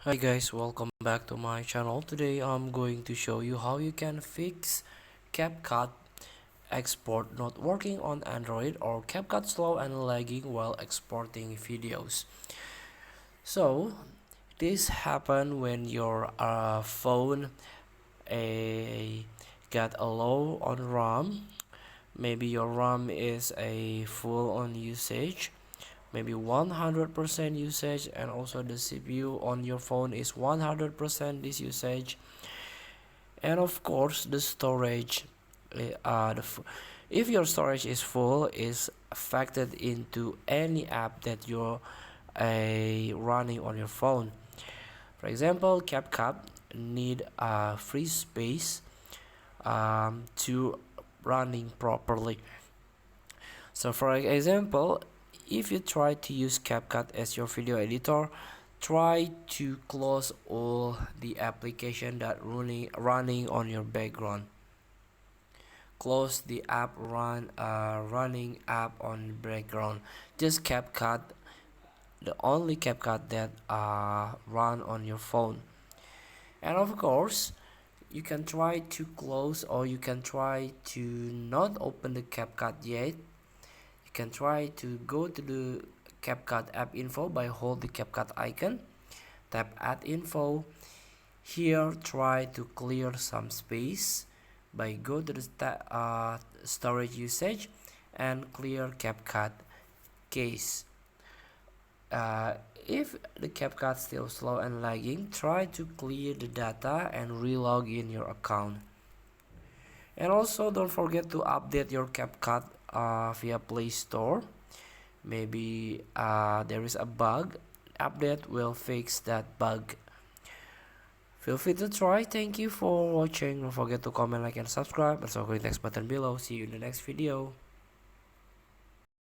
Hi guys, welcome back to my channel. Today I'm going to show you how you can fix CapCut export not working on Android or CapCut slow and lagging while exporting videos. So this happen when your phone a got a low on RAM. Maybe your RAM is a full on usage, maybe 100% usage, and also the CPU on your phone is 100% this usage, and of course the storage. If your storage is full, is affected into any app that you're running on your phone. For example, CapCut need free space to running properly. So for example, if you try to use CapCut as your video editor, try to close all the application that running on your background. Close the app running app on the background. Just CapCut, the only CapCut that run on your phone. And of course, you can try to close, or you can try to not open the CapCut yet. You can try to go to the CapCut app info by hold the CapCut icon, tap add info. Here try to clear some space by go to the storage usage and clear CapCut case. If the CapCut still slow and lagging, try to clear the data and relog in your account. And also don't forget to update your CapCut via Play Store. Maybe there is a bug. Update will fix that bug. Feel free to try. Thank you for watching. Don't forget to comment, like, and subscribe. Also click the next button below. See you in the next video.